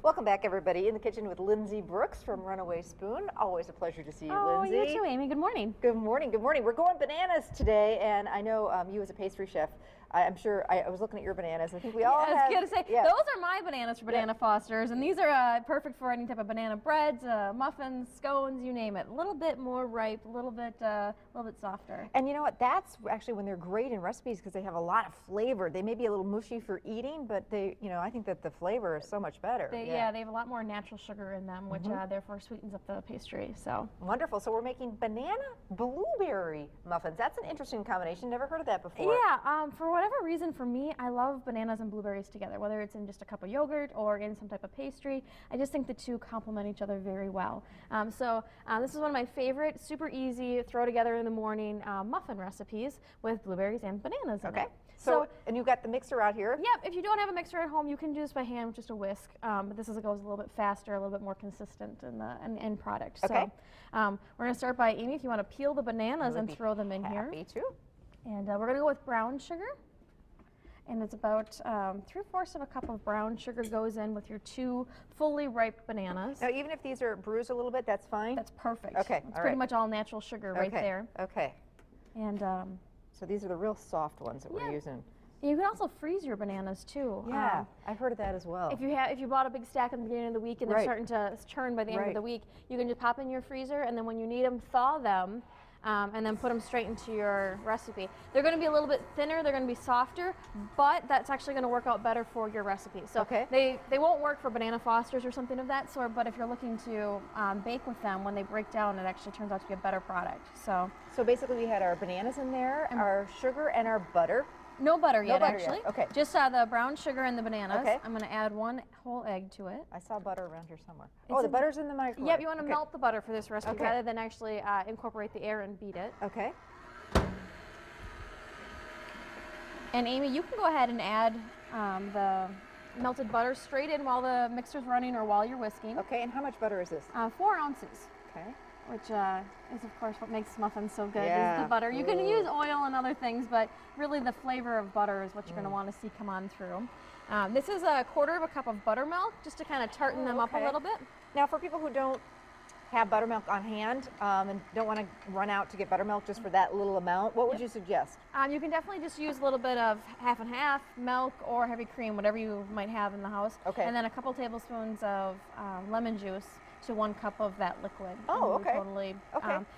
Welcome back, everybody. In the kitchen with Lindsay Brooks from Runaway Spoon. Always a pleasure to see you, Oh, Lindsay. you too, Amy. Good morning. Good morning. Good morning. We're going bananas today, and I know you as a pastry chef. I'm sure I was looking at your bananas. I think we all have. I was going to say, those are my bananas for Banana Fosters, and these are perfect for any type of banana breads, muffins, scones, you name it. A little bit more ripe, a little bit softer. And you know what? That's actually when they're great in recipes because they have a lot of flavor. They may be a little mushy for eating, but they, I think that the flavor is so much better. They have a lot more natural sugar in them, which therefore sweetens up the pastry. So wonderful. So we're making banana blueberry muffins. That's an interesting combination. Never heard of that before. Yeah. For whatever reason, for me, I love bananas and blueberries together, whether it's in just a cup of yogurt or in some type of pastry. I just think the two complement each other very well. This is one of my favorite, super easy, throw together in the morning muffin recipes with blueberries and bananas in it. So, and you've got the mixer out here. Yep, if you don't have a mixer at home, you can do this by hand with just a whisk. But this goes a little bit faster, a little bit more consistent in the end product. Okay. So we're going to start by, Amy, if you want to peel the bananas and throw them in here. Happy to. And we're going to go with brown sugar. And it's about 3/4 of a cup of brown sugar goes in with your 2 fully ripe bananas. Now, even if these are bruised a little bit, that's fine? That's perfect. Okay, it's pretty much all natural sugar right there. Okay. And so these are the real soft ones that we're using. You can also freeze your bananas too. Yeah, I've heard of that as well. If you bought a big stack at the beginning of the week and they're starting to churn by the end of the week, you can just pop in your freezer, and then when you need them, thaw them. And then put them straight into your recipe. They're going to be a little bit thinner, they're going to be softer, but that's actually going to work out better for your recipe. So they won't work for Banana Fosters or something of that sort, but if you're looking to bake with them, when they break down, it actually turns out to be a better product. So basically we had our bananas in there, our sugar, and our butter. No butter yet, actually. Okay. Just the brown sugar and the bananas. Okay. I'm going to add 1 whole egg to it. I saw butter around here somewhere. The butter's in the microwave. Yep, you want to melt the butter for this recipe rather than actually incorporate the air and beat it. Okay. And Amy, you can go ahead and add the melted butter straight in while the mixer's running or while you're whisking. Okay, and how much butter is this? 4 ounces. Okay. Which is, of course, what makes muffins so good is the butter. You can use oil and other things, but really the flavor of butter is what you're going to want to see come on through. This is 1/4 of a cup of buttermilk, just to kind of tartan them up a little bit. Now, for people who don't have buttermilk on hand and don't want to run out to get buttermilk just for that little amount, what would you suggest? You can definitely just use a little bit of half and half, milk or heavy cream, whatever you might have in the house. Okay. And then a couple tablespoons of lemon juice to 1 cup of that liquid. Oh, okay. Totally.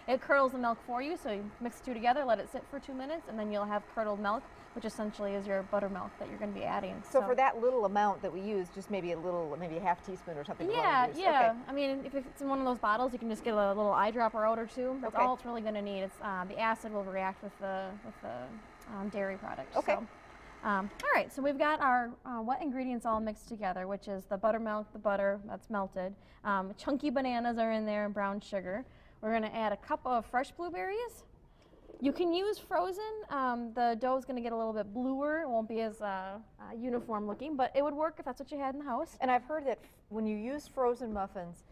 It curdles the milk for you, so you mix the two together, let it sit for 2 minutes, and then you'll have curdled milk, which essentially is your buttermilk that you're going to be adding. So for that little amount that we use, just maybe maybe a half teaspoon or something. Yeah. Okay. I mean, if it's in one of those bottles, you can just get a little eyedropper out or 2. That's all it's really going to need. It's the acid will react with the dairy product. Okay. So, all right, so we've got our wet ingredients all mixed together, which is the buttermilk, the butter that's melted. Chunky bananas are in there and brown sugar. We're going to add a cup of fresh blueberries. You can use frozen. The dough is going to get a little bit bluer. It won't be as uniform looking, but it would work if that's what you had in the house. And I've heard that when you use frozen muffins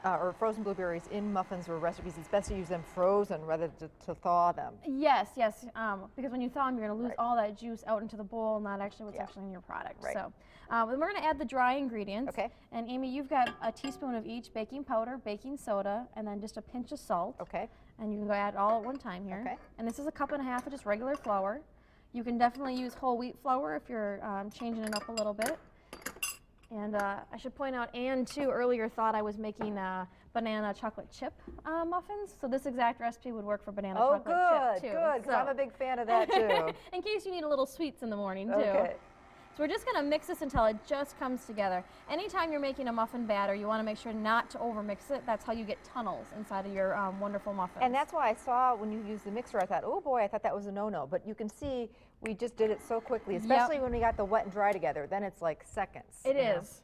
or frozen blueberries in muffins or recipes, it's best to use them frozen rather than to thaw them. Yes, because when you thaw them, you're going to lose all that juice out into the bowl, not actually what's actually in your product. Right. So then we're going to add the dry ingredients. Okay. And Amy, you've got a teaspoon of each baking powder, baking soda, and then just a pinch of salt. Okay. And you can go add all at one time here. Okay. And this is 1.5 cups of just regular flour. You can definitely use whole wheat flour if you're changing it up a little bit. And I should point out, Anne, too, earlier thought I was making banana chocolate chip muffins. So this exact recipe would work for banana chocolate chip, too. Good, because I'm a big fan of that, too. In case you need a little sweets in the morning, too. Okay. So we're just going to mix this until it just comes together. Anytime you're making a muffin batter, you want to make sure not to overmix it. That's how you get tunnels inside of your wonderful muffins. And that's why I saw when you used the mixer, I thought, oh boy, I thought that was a no-no. But you can see we just did it so quickly, especially when we got the wet and dry together. Then it's like seconds. It is.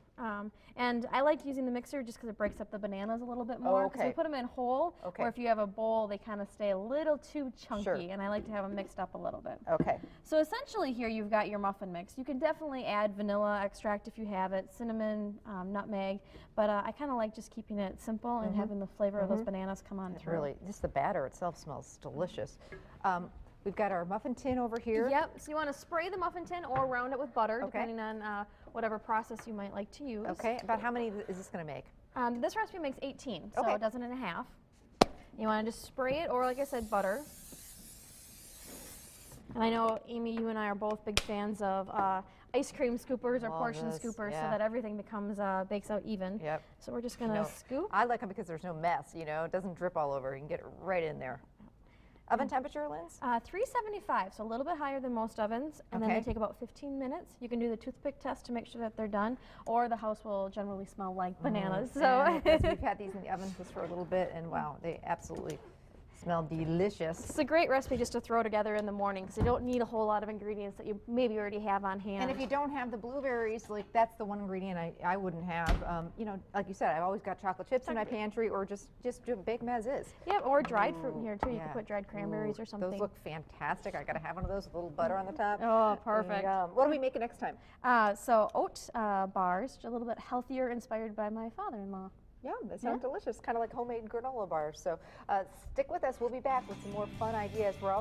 And I like using the mixer just because it breaks up the bananas a little bit more. Because we put them in whole, or if you have a bowl, they kind of stay a little too chunky, and I like to have them mixed up a little bit. Okay. So essentially here you've got your muffin mix. You can definitely add vanilla extract if you have it, cinnamon, nutmeg, but I kind of like just keeping it simple and having the flavor of those bananas come on through. Really, just the batter itself smells delicious. We've got our muffin tin over here. Yep, so you want to spray the muffin tin or round it with butter, depending on whatever process you might like to use. Okay, about how many is this going to make? This recipe makes 18, so Okay. a dozen and a half. You want to just spray it, or like I said, butter. And I know, Amy, you and I are both big fans of ice cream scoopers or portion scoopers, so that everything becomes bakes out even. Yep. So we're just going to scoop. I like them because there's no mess, you know, it doesn't drip all over. You can get it right in there. Oven temperature, Linz? 375, so a little bit higher than most ovens, and then they take about 15 minutes. You can do the toothpick test to make sure that they're done, or the house will generally smell like bananas. So we've had these in the oven just for a little bit, and wow, they absolutely smell delicious. It's a great recipe just to throw together in the morning because you don't need a whole lot of ingredients that you maybe already have on hand. And if you don't have the blueberries, like that's the one ingredient I wouldn't have. You know, like you said, I've always got chocolate chips in my pantry, or just bake them as is. Yeah, or dried fruit in here too. You can put dried cranberries or something. Those look fantastic. I gotta have one of those with a little butter on the top. Oh, perfect. What are we making next time? So oat bars, a little bit healthier, inspired by my father-in-law. Yeah, they sound delicious, kind of like homemade granola bars. So stick with us. We'll be back with some more fun ideas. We're all